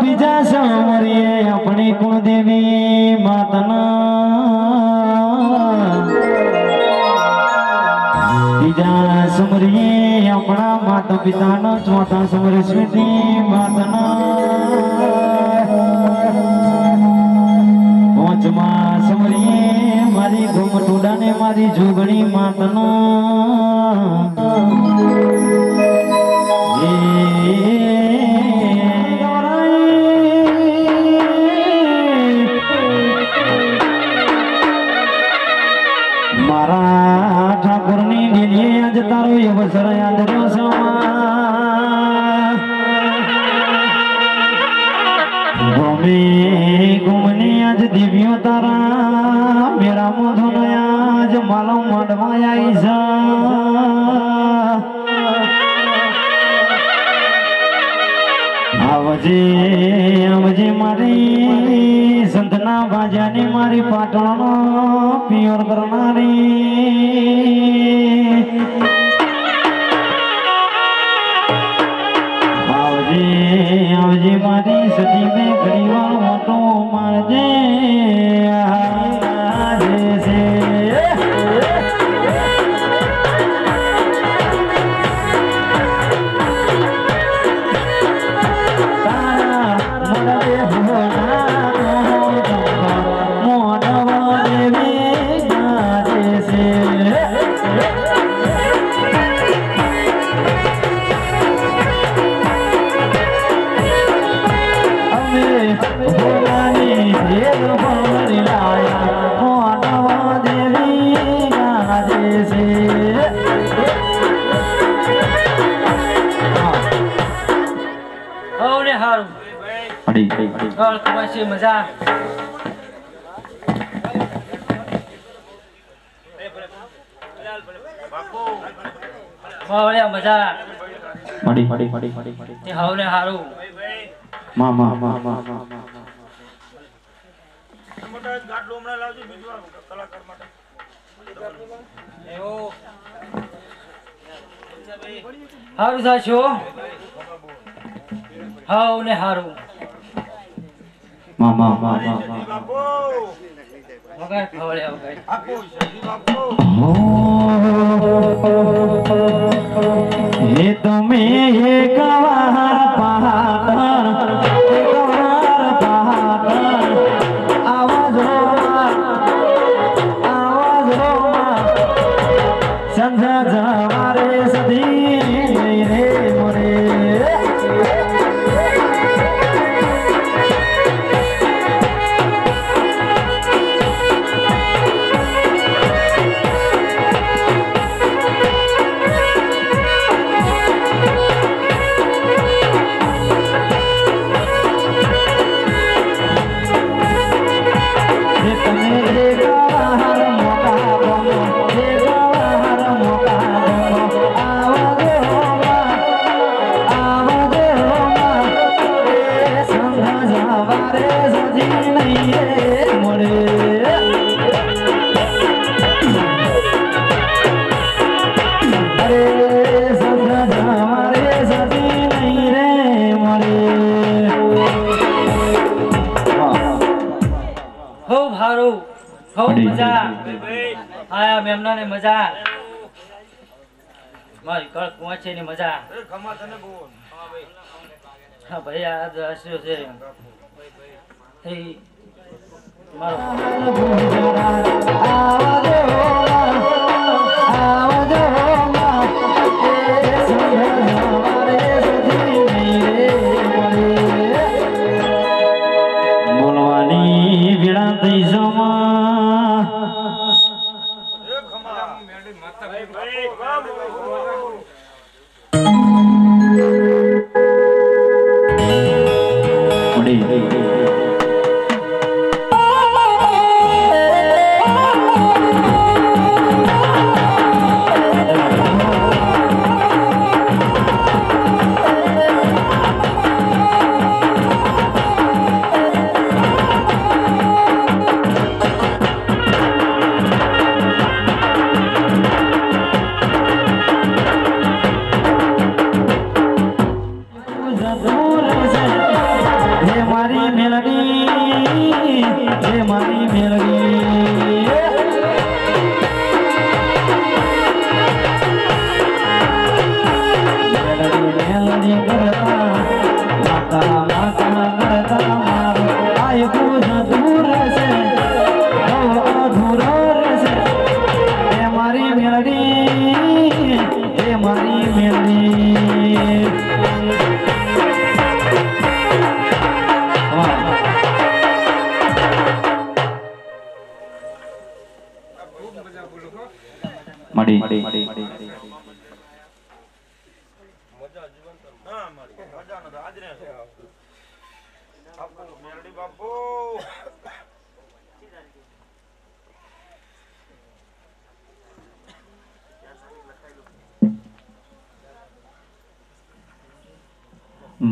બીજા સામરીએ આપણી કુળદેવી માતાના બીજા સમરીએ આપણા માતા પિતાના ચોથા સમરે સ્વીટી માતાના પાંચમા સમરીએ મારી ઘુમટુડાને મારી જોગણી માતાના મારા ઠાકોરની ડીલીએ આજ તારો અવસર યાદ રહ્યો ગમે ગુમની આજ દિવ્યો તારા મેરા મોઢો આજ માલો માંડવા આવી આવજે આવજે મારી સંતના બાજાની મારી પાટણનો પિયોર કરનારી આવજે આવજે મારી સતી બે ઘડીવાર મોટો મારજે મજા મજા મડી મડી મડી મડી મડી હાવને હારું મા મા મા મા મોટા ગાડલો હમણાં લાવજો બીજું કલાકાર માટે એવો હારું સાચો હાવને હારું મામા મામા વગર ખવડે વગર આપો સજી બાપો હે તમે એક વાર પહાડ આવાજ સંધા જવારે સધી રે મોરે આયા મેમના ને મજા મારી કળ પહોંચે ની મજા ખમા તને બોલ હા ભાઈ આ હસ્યો છે એ મારો બોલવાની વિડા થઈ જમા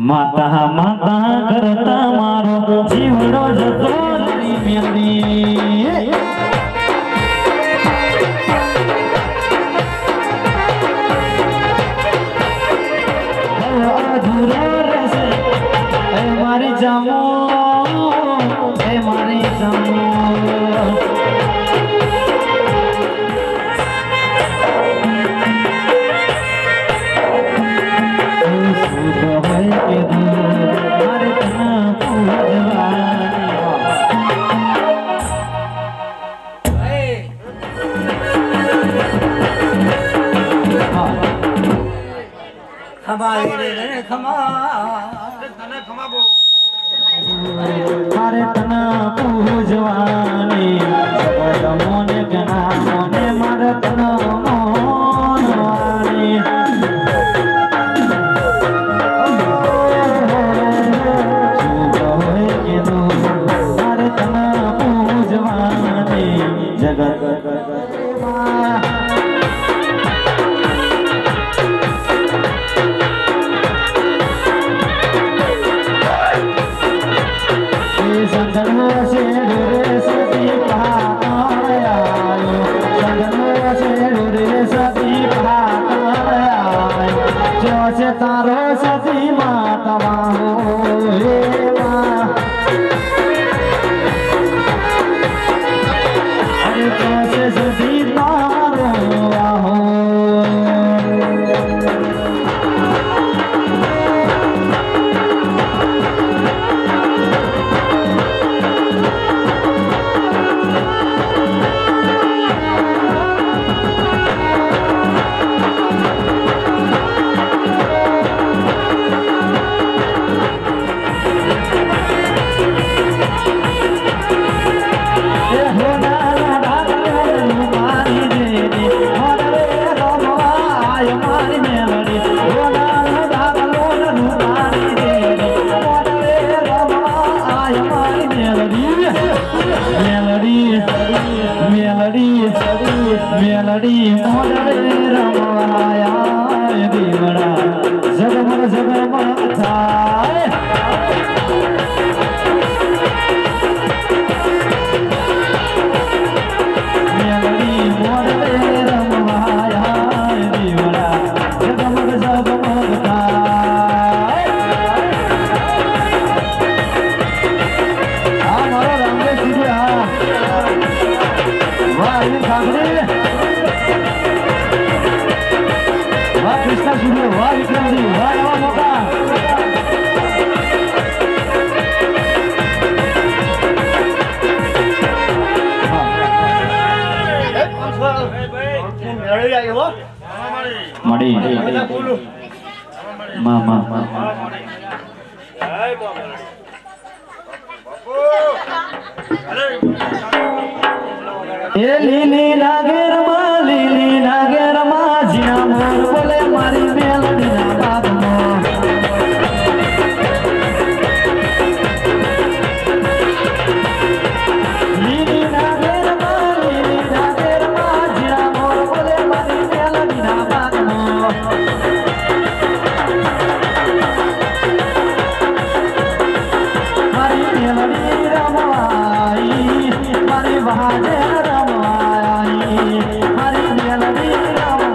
माता माता करता मारो जीवड़ो जतो मेरी अधूरा रसे मारी जामो मारी जामो हरे तना पूजवानी सबद मोने गना मोने मारे तना मोनवानी सुबह के दो हरे तना पूजवानी जगत तारो सती माता अरे कैसे सती तारो आहो मेलडी मोडरे रमाया दीवड़ा जगमग जगमग थाय मेलडी मोडरे रमाया दीवड़ा जगमग जगमग थाय हमारा रंगे सीधे वाह ये सामने वाह कृष्णा शुरू वाह विक्रम जी वाह नवा मौका मड़ी मामा ए लीली नागेर मा जीना मोर बोले मारी मेलडी ना बात मो लीली नागेर मा जीना मोर बोले मारी मेलडी ना बात मो मारी मेलडी रमाई मारी बहाजे रमाई मारी मेलडी रमाई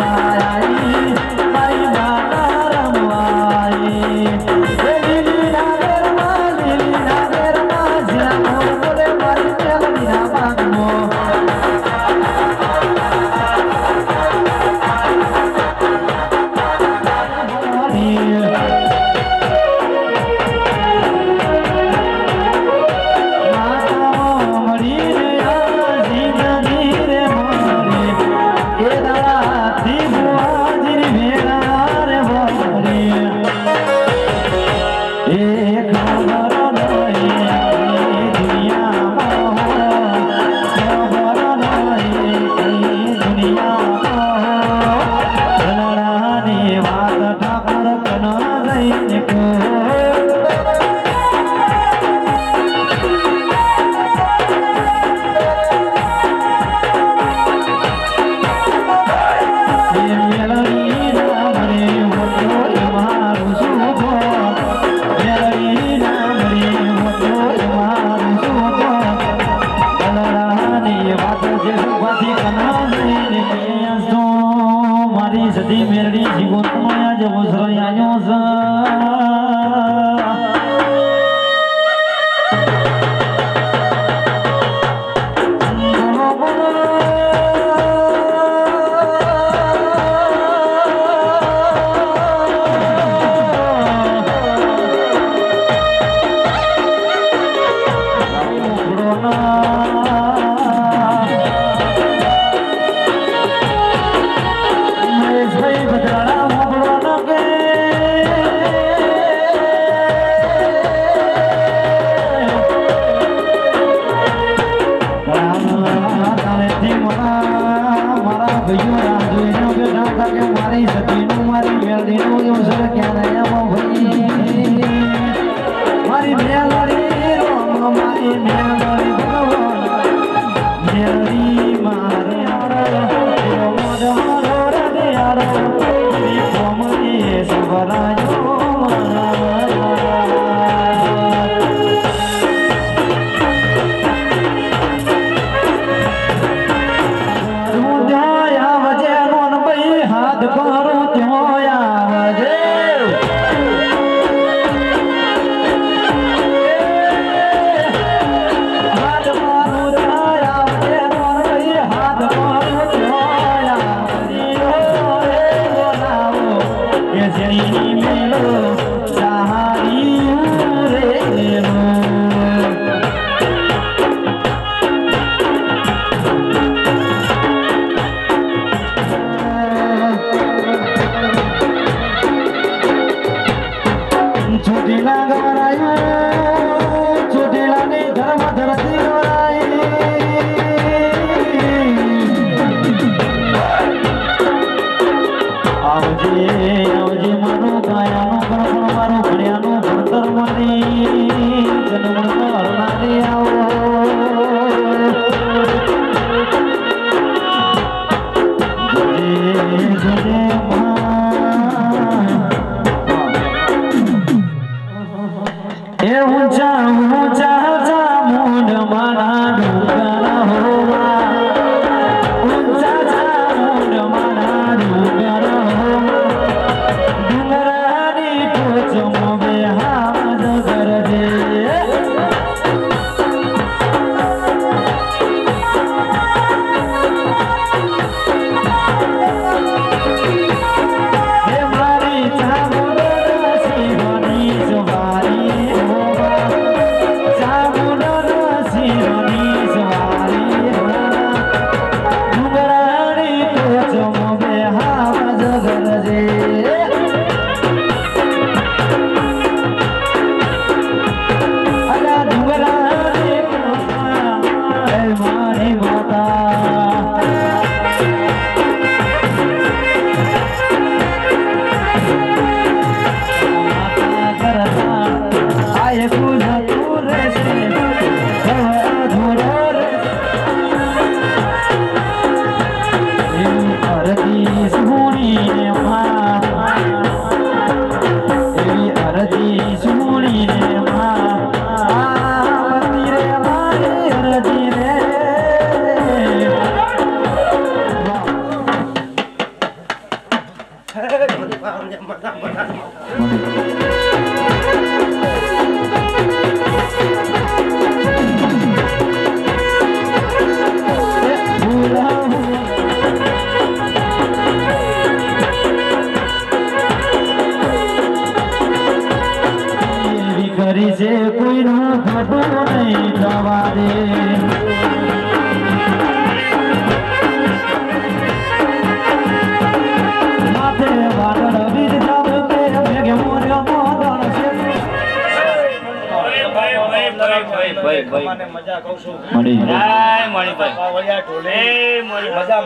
મારાથી કના જઈને કેસો મારી સદી મેરડી જીવનમાં આજ વસરાઈ આવ્યો છે મારી સતીનું મારી મેલડીનું એવું સર ક્યાં મારી મેલડી રોમ મારી મેલડી ભગવાન મેલડી મારે સવરાયો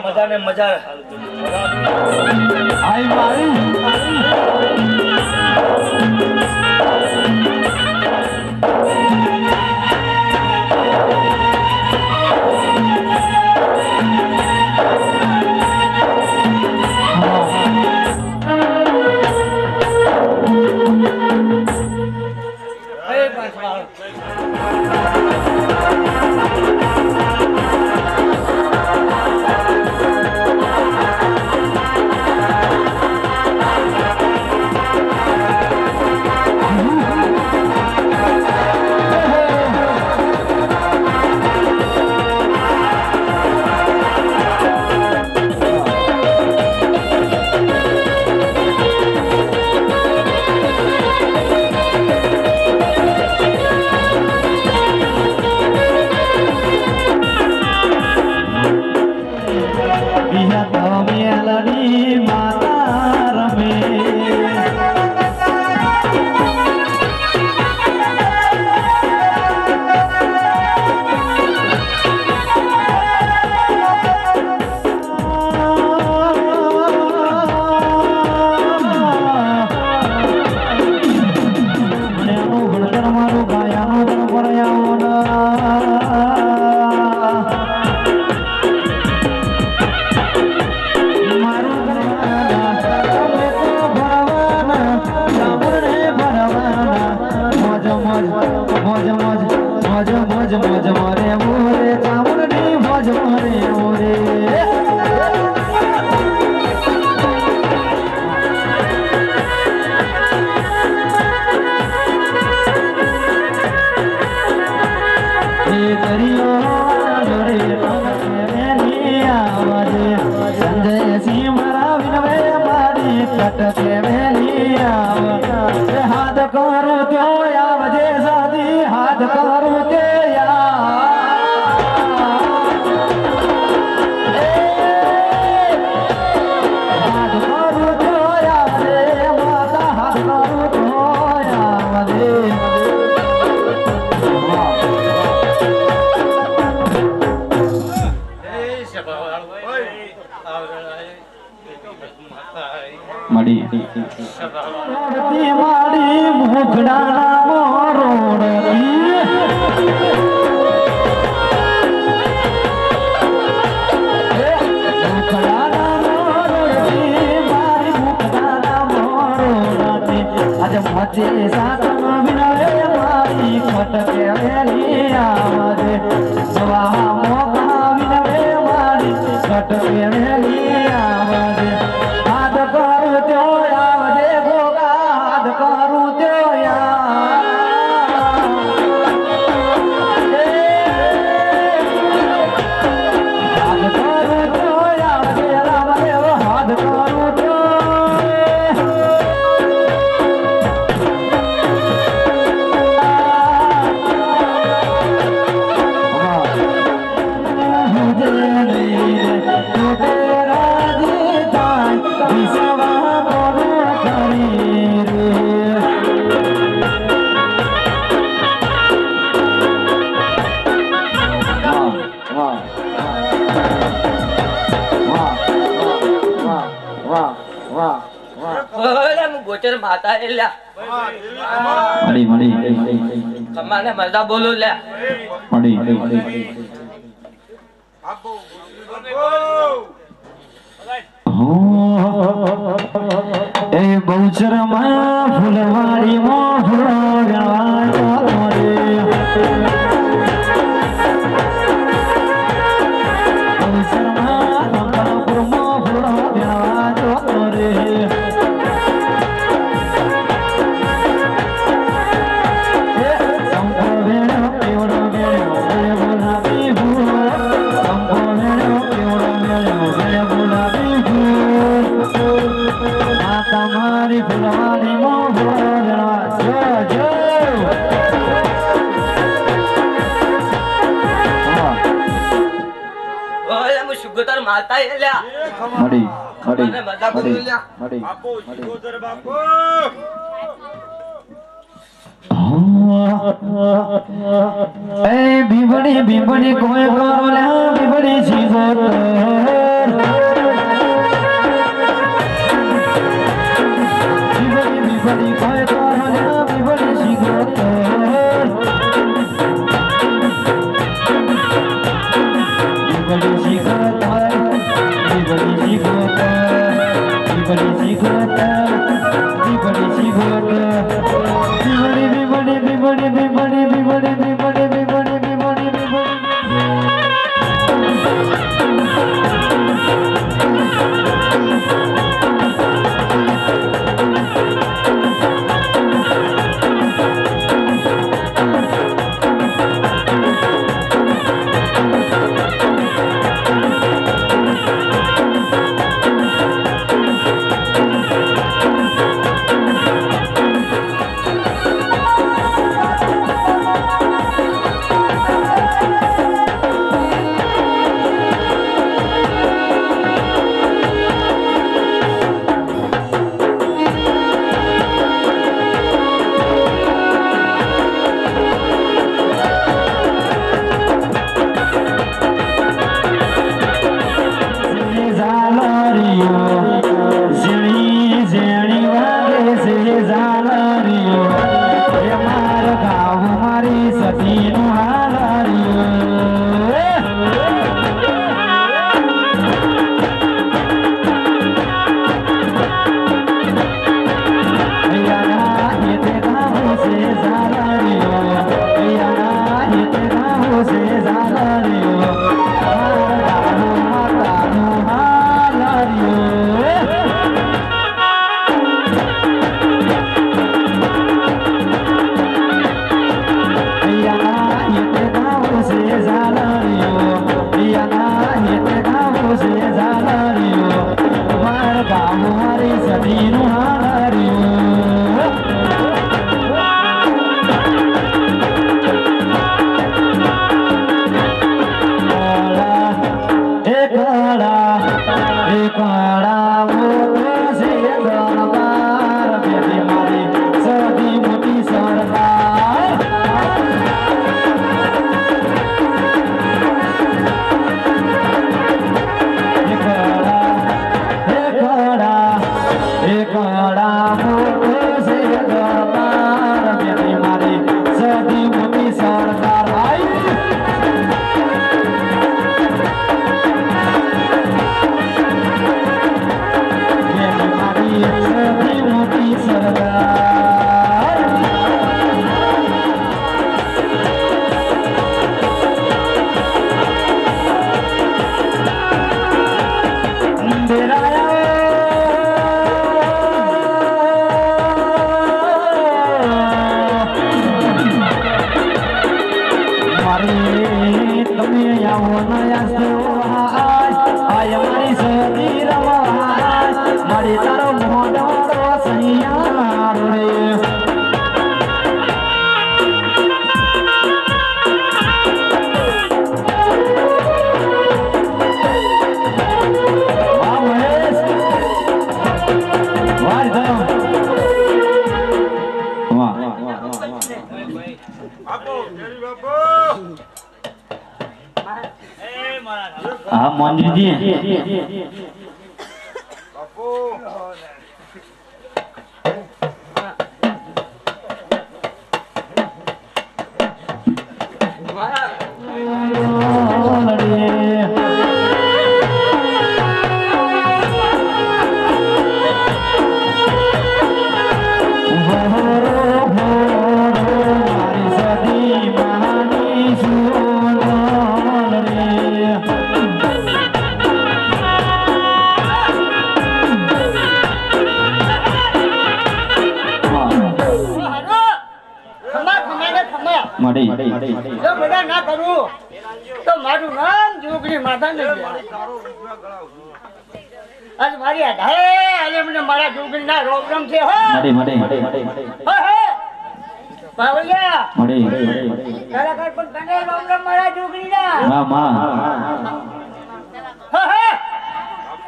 મજા ને મજા આઈ મારી રે ઓરે કટકે વેલી હાથ કરું ત્યો આવજે સાદી હાથ કરું તે હાથ કરું ત્યો આવજે માતા હાથ કરું ત્યો આવજે મડી માડી મુખડા મોરોડતી મુખડા મોરોડતી મારી મુખડા મોરોડતી આજે મચે સાતમ વિનવે મારી ખટકે વેલી આવજે સવા મોકા વિનવે મારી ખટકે વેલી આવજે હાથ કરું ત્યો આવજે ગોગા હાથ કરું ત્યો હાથ કરું ત્યો આવજે રામદેવ હાથ કરું ત્યો ગોચર માતા એ લ્યા મડી મડી કમાને મજા બોલો લ્યા મડી એ બહુચરમાં ફૂલવાડીમાં ફૂલો ગણવાનો રે બહુચરમાં કંકણપુરમાં ફૂલો ગણવાનો રે તમારી ફૂલવાડી માં જો ઓય મુ સુગતર માતા એ લ્યા મડી કમાને મજા બોલો લ્યા મડી બાપુ ગોદર બાપુ એ બીબડી બીબડી કોઈ કરો લે બીબડી જીવો બીબડી બીબડી કોઈ કરો લે બીબડી જીવો બીબડી જીવો બીબડી જીવો બીબડી જીવો બીબડી જીવો હા મંજુજી જો બધા ના કરું તો મારું નામ જોગણી માતા ને આજ મારી આધારે આજે મને મારા જોગણી ના રોગરમ છે હો પાવલિયા તારા ઘર પર તને રોગરમ મારા જોગણી ના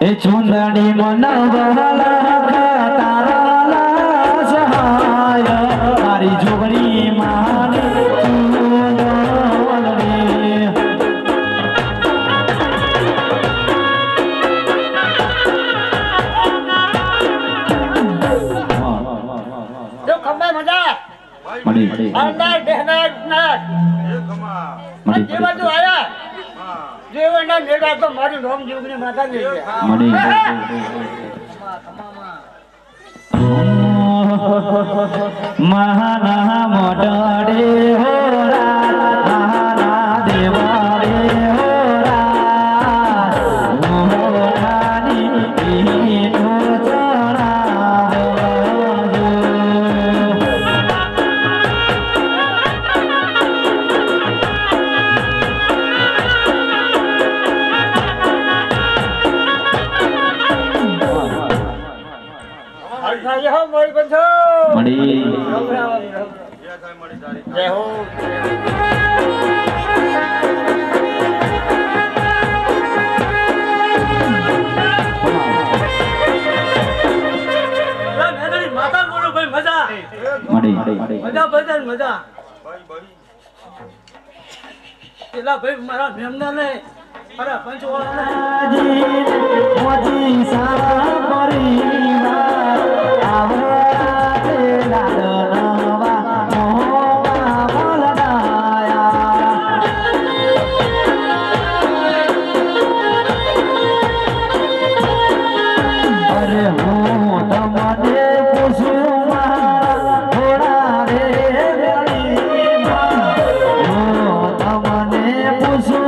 એ ચુંદડી મનવાલા તારા સહાય મારી જોગણી માની જો ખંભા મજા અંદર દેહનાર નાર જે બાજુ આયા જેવના નેડા તો મારું નામ જોગણી માતા ને મહાના મોટડે હોરા મહાના દેવાડે હોરા મોહાની પીનો ચણાવો જય હો મોરી બંધો મળી જય હો માતા બોલો ભાઈ મજા મજા બજાર મજા પેલા ભાઈ મારા મેમના ને મારા પંચવાળા મોજી સારા પરિવાર આવતે લાડનવા મોવા બોલડાયા અરે હું તમને પૂછું મારા થોડા રે ગળીમાં હું તમને પૂછું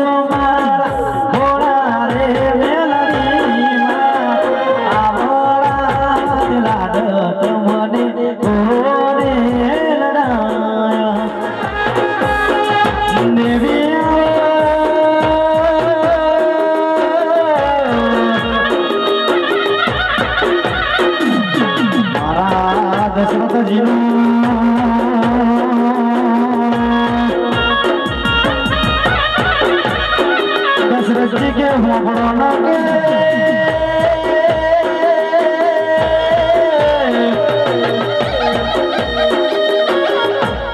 દશરથજી કે હોબળો કે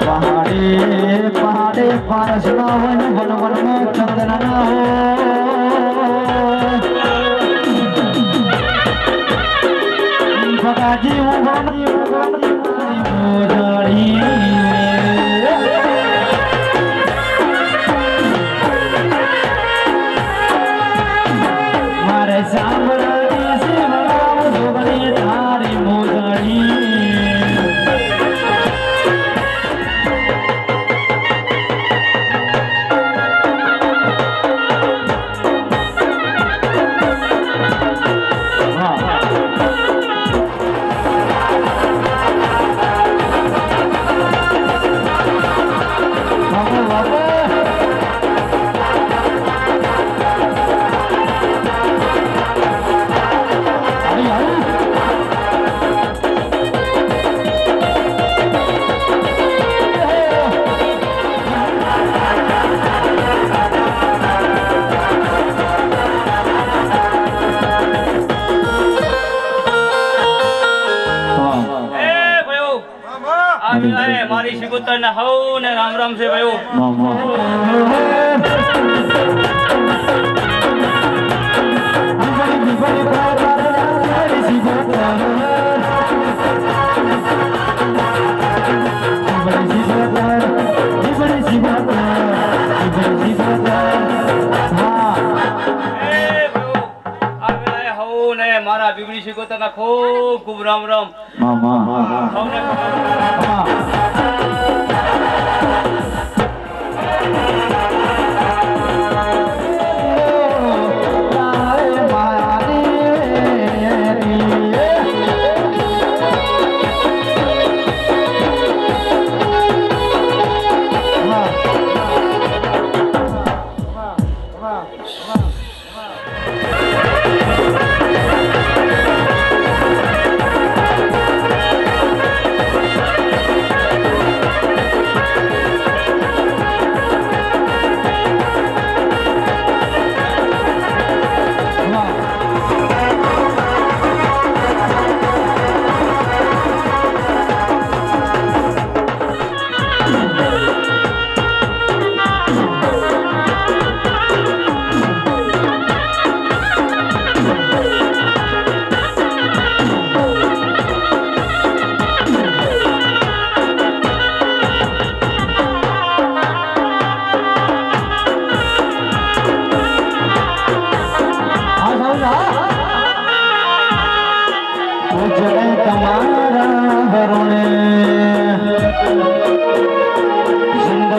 પહાડે પહાડે પારસ ના વન વન વનમાં ચંદન ના હો ભગાજી ઉગમની મોજડી મારે સાંભળતી શિવરામ જોગણી તારી મોજડી મારી સિકોતર ને હવ ને રામ રામ છે ભાઈઓ મારા બીબડી શીખોતરના ખૂબ ખૂબ રામ રામ.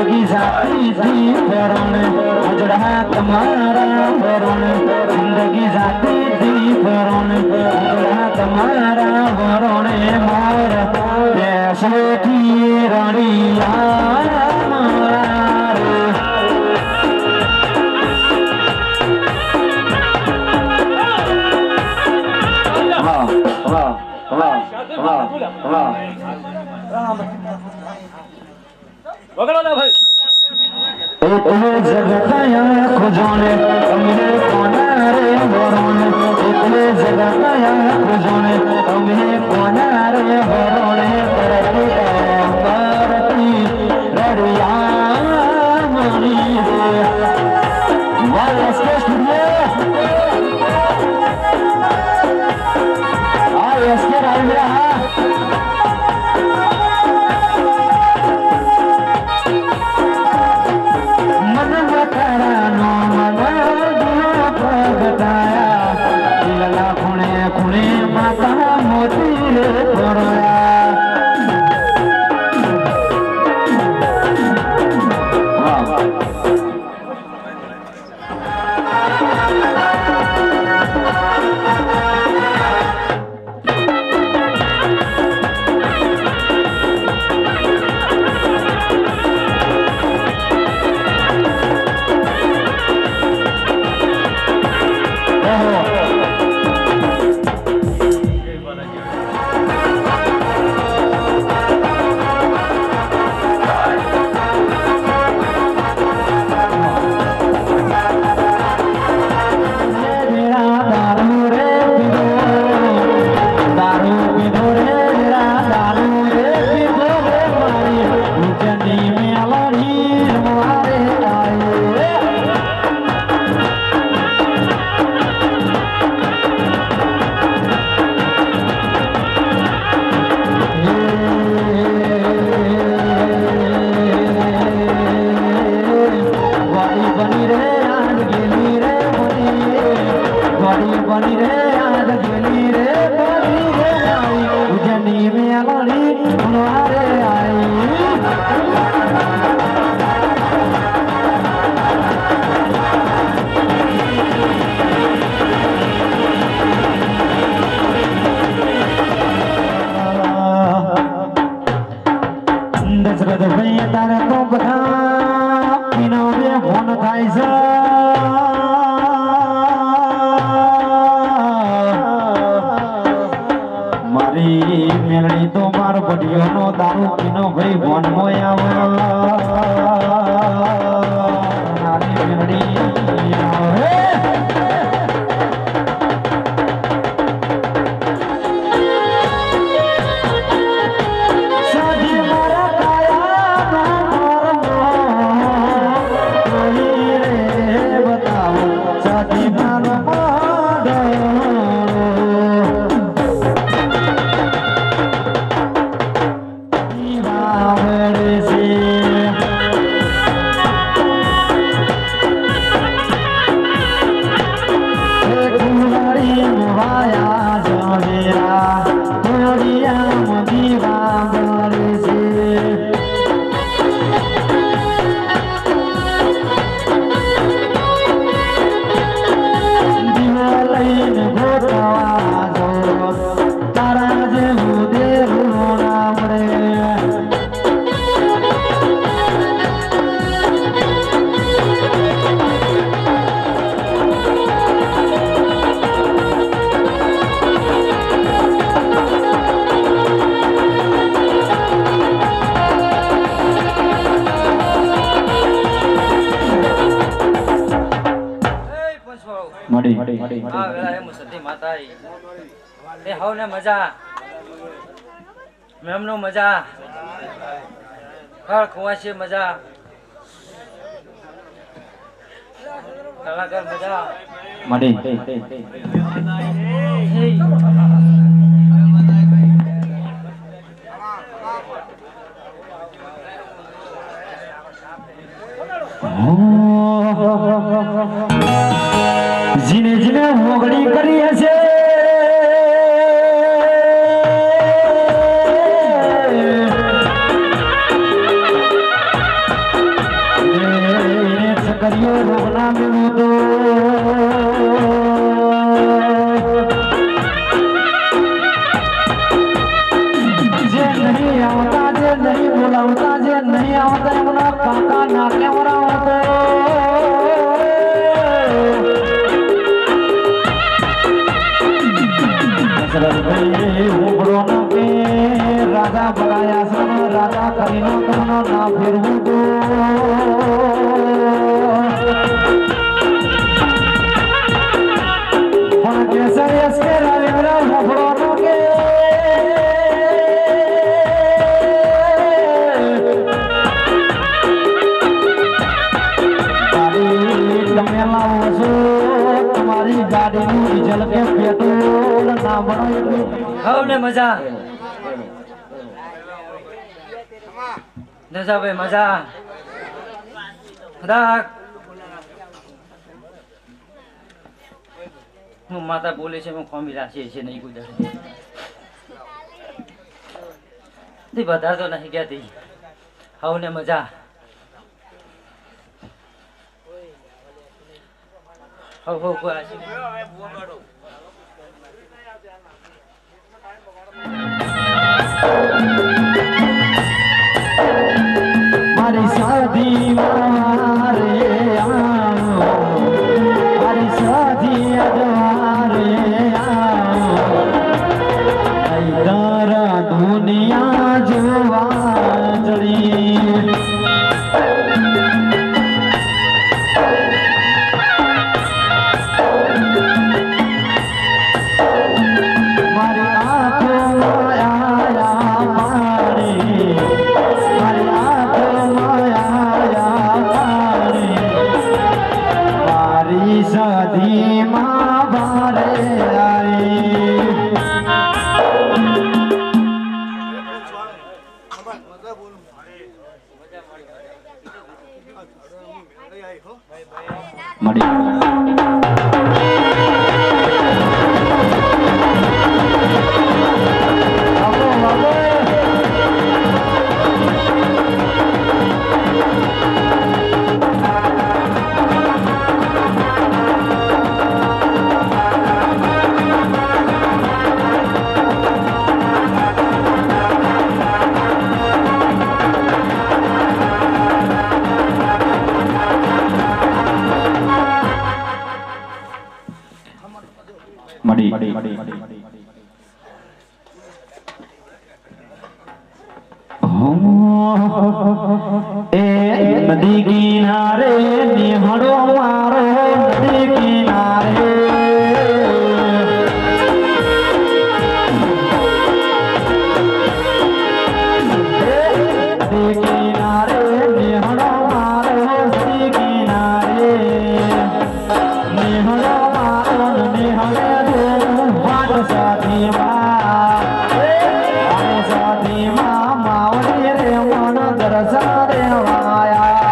जिंदगी जाती थी वरण उजड़ा तुम्हारा वरण जिंदगी जाती थी वरण उजड़ा तुम्हारा वरण मोर ऐसे की रड़िया इतने जगताया खुजोने तुम्हें कोना रे वरोने इतने जगताया खुजोने तुम्हें कोना रे वरोने करती रड़िया मनी रे वायरस के स्टूडियो आयस के राइडर से આ વેળા એમ સતી માતા એ હવને મજા મેમનો મજા ખળ ખુવાશી મજા કલાકાર મજા જીને જીને મોગડી કરી છે છકરીઓ રોગના મેળો તો જે નહીં આવતા જે નહીં બોલાવતા જે નહીં આવતા એમના કાકા નાકે વરાવતો રાજા બનાયા છે રાજા કરીને તમને ના ફેરવું તો પણ કેસરિયસ કે રવિન્દ્ર મોફળોનો કે તમે લાવો છો તમારી ગાડીનું ડીઝલ કે પેટ્રોલ ના મળે એટલું હવને મજા દશાભાઈ મજા રાખ હું માતા બોલે છે હું ખોમી રાખીએ છે નહીં ગુજરે તે બધા તો નહીં કહેતી હવને મજા હવ કોઈ આશી મારી સાધી મારે મારી સાધી અજવારે તારા દુનિયા જોવા જડી મારી આંખો આયા પાણી મારી આંખો મારી સાધી માં ભારે આવી નદી કિનારે નિહળો મારો નદી કિનારે નદી કિનારે નિહળો મારો નદી કિનારે નિહળો મારો નિહળે દો વાટ સાથી માં માવડી રે મન દરસા દેવાયા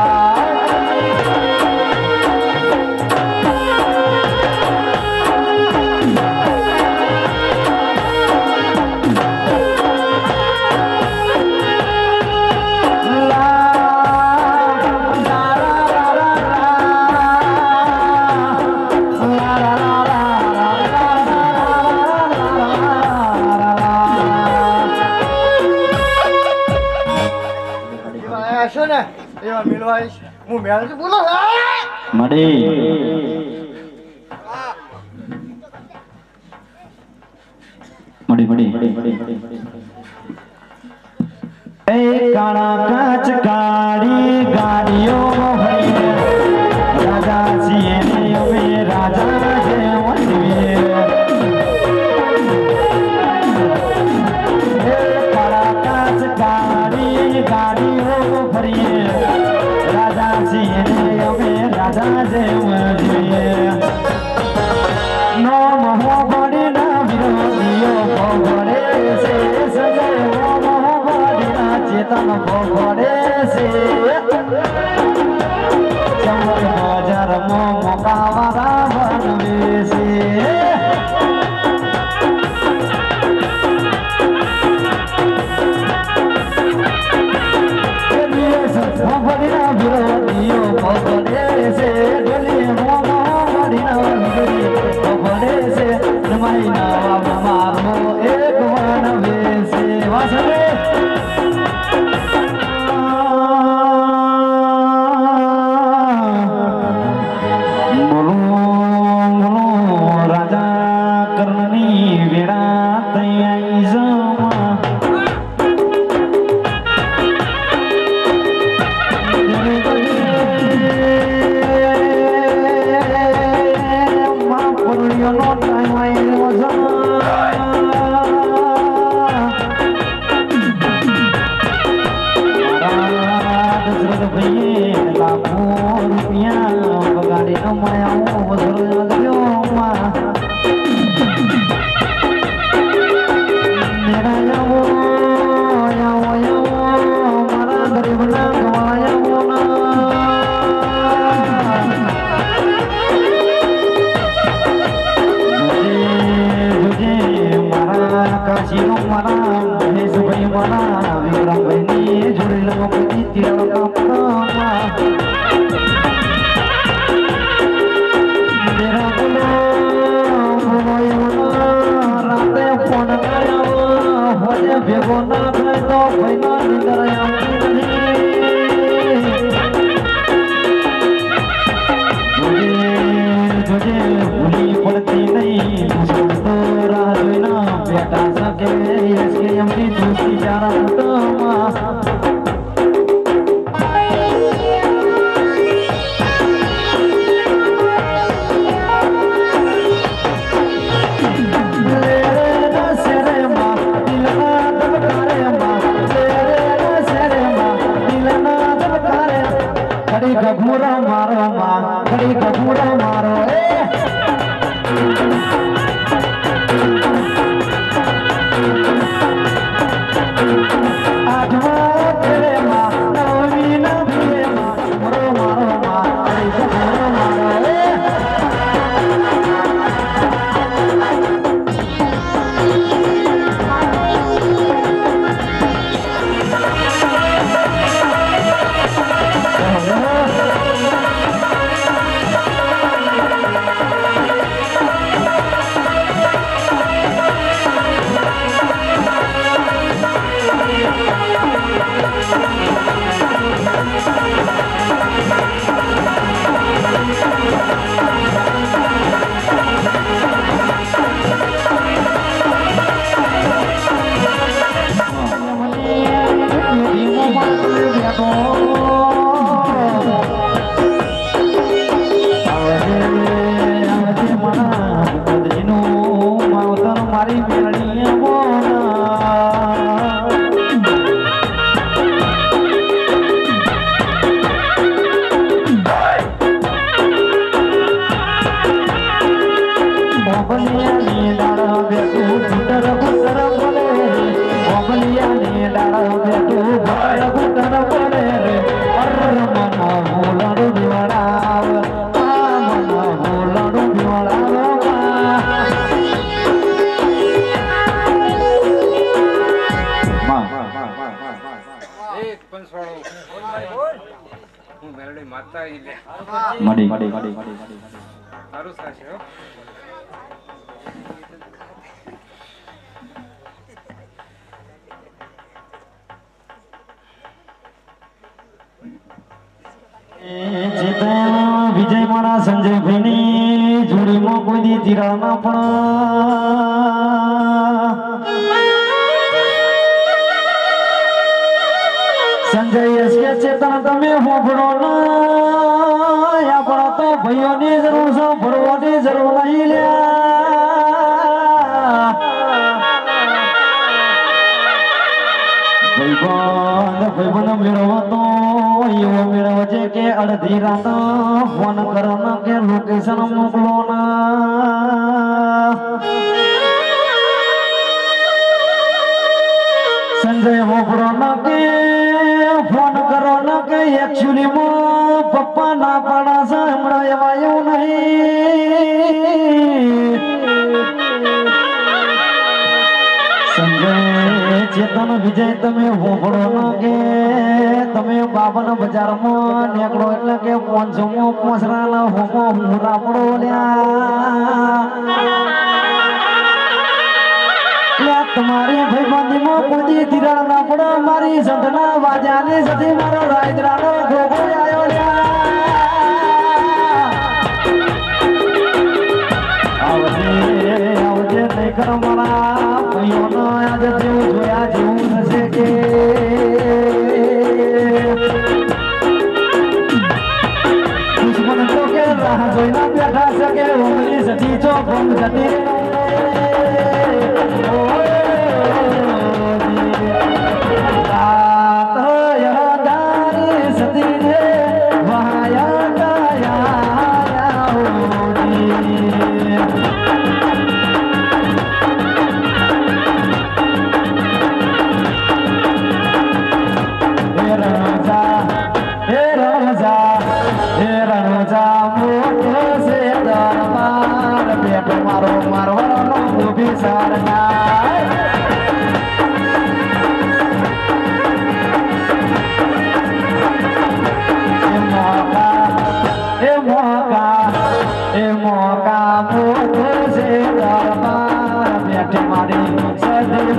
એવા મિલવાઈશ હું મેળ બોલો એ કાળા કાચ કાળી ગાડીઓ રાજા છીએ અમે રાજા પણ ભોગડે છે ચમર બજારમાં મોકાવાળા બનવે છે ભોગડીના વિરોધીઓ ભોગડે છે ડોલી મોડીના વિરોધી ભોગડે છે રમાઈના મારો એક વનવે છે વાસરે ભેગો ના થાય તો ભાઈના નીંદર આવતી નથી જોજે ભૂલી પડતી નહીં તો રાહ જોઈના બેટા શકે કે એમની દોસ્તી ચારા મોટમાં ગભુરા મારો માં ખડી ગભુરા મારો આઠમા તેરે માં નવમી ના ભીએ માં મારો મારો માં ખડી ગભુરા મારો વિજય મારા સંજયભાઈ ની જોડીમાં કોઈ દી તિરાડ ના પણ સંજય એસકે ચેતન તમે હોભળો ના આપણા તો ભાઈઓની જરૂર છે ભરવાની જરૂર નહીં લ્યા ભાઈબંધ મેળવો તો એવો મેળવો છે કે અડધી રાત ફોન કરો ના કે લોકેશન મોકલો ના સંજય હોભળો ના કે તન વિજય તમે હોફળો ન કે તમે બાબાના બજારમાં નીકળો એટલે કે 500 પોસરાના હોમો હુરા પડો લ્યા તમારી ભાઈબંધીમાં કોઈ તિરાડ ના પડો મારી સંતના વાજાની સતી મારો રાયદરાનો ગોગો આયો લ્યા આવજે નહીં કરો મારા ભાઈઓનો આજે જેવું જોયા જેવું થશે કે દુશ્મન તો કે રાહ જોઈને બેઠા છે કે ઉમરી સતી છો ભંગ જતી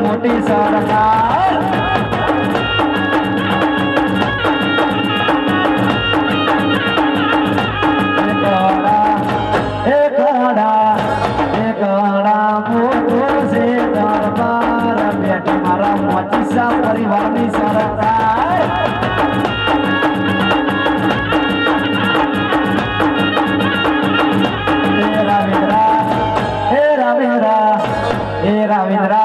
મોટી સરકાર પરિવારની સરકાર હે રામેન્દ્રા